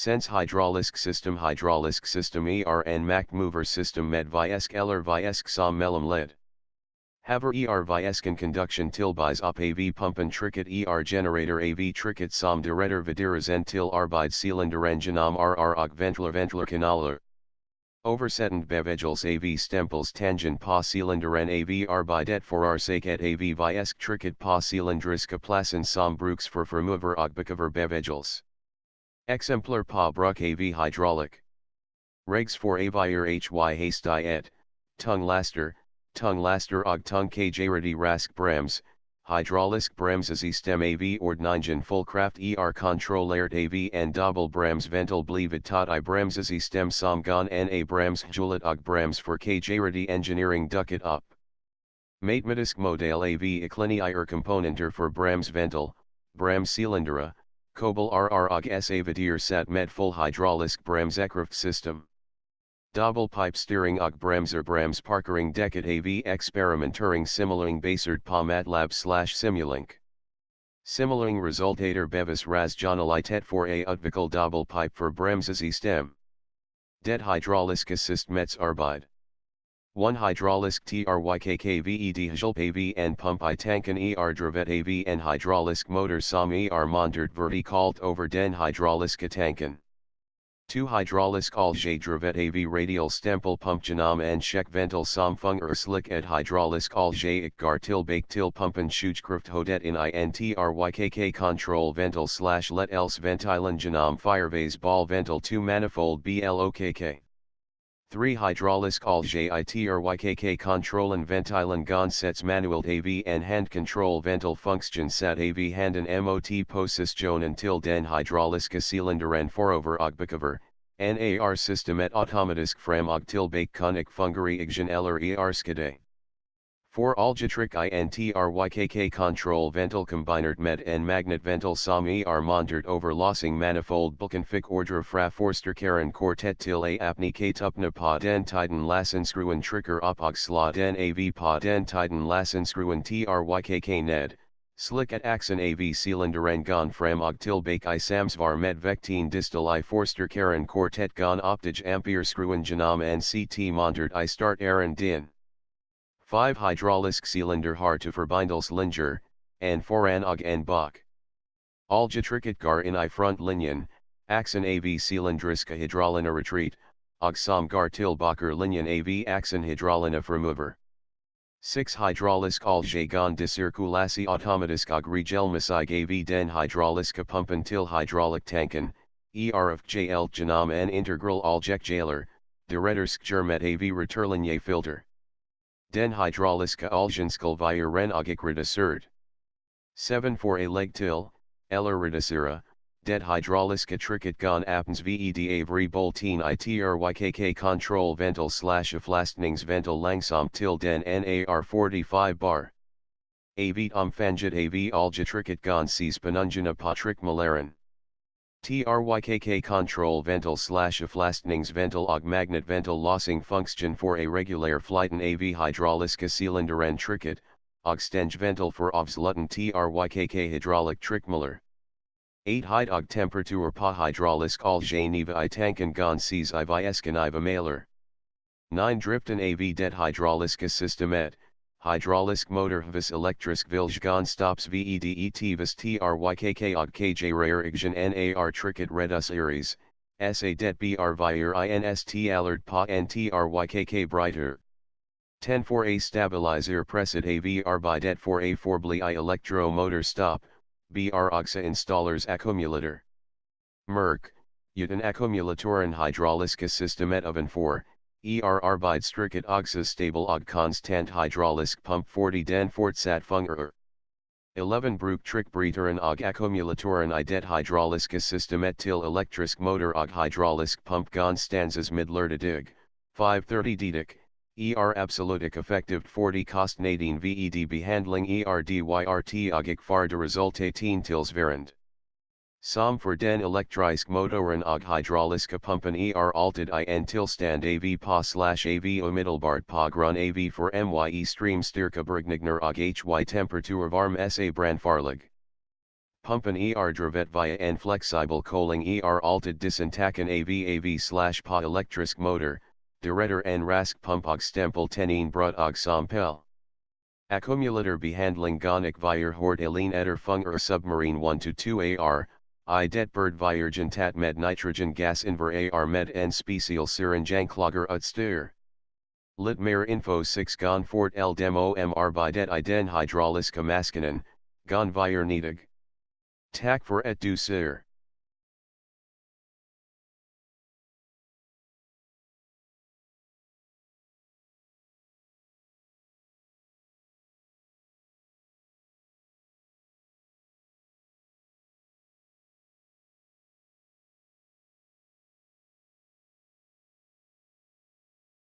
Sense hydraulisk system ER Mac mover system med viesk eller viesk som mellem led. Haver viesken conduction tilbys op AV pumpen tricket generator AV tricket som director videres en til arbeid cylinderen genom og ventiler kanaler. Oversettend bevegels AV stempels tangent på cylinderen AV arbeidet forårsaket et AV viesk tricket på cylindriska plassen som bruks for formover og bekover bevegels. Exemplar på bruk AV hydraulic. Regs for avier hastig et, tung laster og tung kjarity rask brems, hydraulisk bremses stem AV ordningen fullkraft kontrolleret AV en dobbel brems ventil blivet tot I bremses stem som gon na brems hjulet og brems for kjarity engineering ducket up. Matematisk model AV iklineier componenter for brems ventil, brems cylindera, kobel og sa vidier sat med full hydraulisk bremsekraft system. Dobbel pipe steering og brems parkering deket AV experimentering simulering basert på MATLAB/Simulink. Simulering resultater bevis razjonalitet for a utvikkel dobbel pipe for bremses stem. Det hydrauliska systemets arbeid. 1 hydraulisk trykkved hjulp AV en pump I tanken drevet AV en hydraulisk motor som montert vertikalt over den hydrauliska tanken. 2 hydraulisk drevet AV radial stempel pump genom en check ventil som slick et hydraulisk gar tilbake til pumpen sjukraft hodet in intrykkk control ventil / let else ventilen genom firevase ball ventil 2 manifold blokk. 3 hydraulisk itrykkk kontrollen ventilen gon sets manuelt AV en hand control ventil function sat AV handen mot positionen til den hydrauliska cylinderen forover og bekover, NAR systemet automatisk fram og tilbake konik fungere igen eller skade. 4 algetrykk intrykkk control ventil combinert med en magnet ventil som montert over lossing manifold bulkenfik ordre fra forsterkaren quartet til a apnike tupne på den tiden lassenskruen trykker op og slå den AV på den tiden lassenskruen trykkk ned, slik at axen AV cylinderen gon fram og tilbake I samsvar med vektin distal I forsterkaren quartet gon optige ampereskruen genom en CT montert I start aren din. 5 hydraulisk cylinder har to verbindels linger, en foran og en bak. Algetrykket gar in I front linjen, axen AV cylindriska hydraulina retreat, og som gar til bakker linjen AV axen hydraulina vermover. 6 hydraulisk gon de circulasi automatisk og regelmasig AV den hydrauliska pumpen til hydraulic tanken, of JL genom en integral algekjaler, de rettersk germet AV returlinje filter. Den hydrauliska algenskulvier og reduceret. 7 for a leg til, eller reducera, det hydrauliska tricket gon appens vedavri boltin itrykkk control ventil / aflastningsventil langsom til den NAR 45 bar. Avet omfanget AV algetrykket gon ses benungena på tryckmalaren. Trykkk control ventil / aflastningsventil og magnet ventil lossing function for a regular flighten AV hydrauliska cylinderen tricket, og stenge ventil for avslutten trykkk hydraulic tryckmaler. 8 hyd og temperatur på hydraulisk algeneva I tanken gon ses I viesken I maler. 9 driften AV det hydrauliska systemet, hydraulisk motor vis elektrisk viljon stops vedet vis trykkk og kjraer igen NAR tricket reduceres, sa det br vier inst alert pa ntrykk brighter. 10 for a stabilizer presset AV arbeidet for a forbli I electromotor stop, br oxa installers accumulator. Merk, uten accumulatoren hydrauliska systemet oven for, arbeidstrykket oxa stable og konstant hydraulisk pump 40 den fortsat fungerer. 11 bruk tryckbryteren og accumulatoren I det hydrauliska systemet til elektrisk motor og hydraulisk pump gon stanzas midlerdig, 530 didik, absolutic effektivt 40 kostnaden ved behandling dyrt og far de resultaten tilsvarende. Som for den elektrisk motoren og hydrauliska pumpen altid I en tilstand AV på / AV umiddelbart på grund AV for MYE stream styrke bergninger og HY temperatur varm sa brandfarlig. Pumpen dravet via en flexibel koling altid disintaken AV/pa elektrisk motor, de redder en rask pumpog stempel ten brut og sampel. Accumulator behandling gonik via hort eline eder funger submarine 1-2 I det bird virgentat med nitrogen gas inver med en special syringanklager utstyr. Lit mer info 6 gon fort el demo by det I den hydrauliska maskinen, gon vir nidig. Tak for et du sir.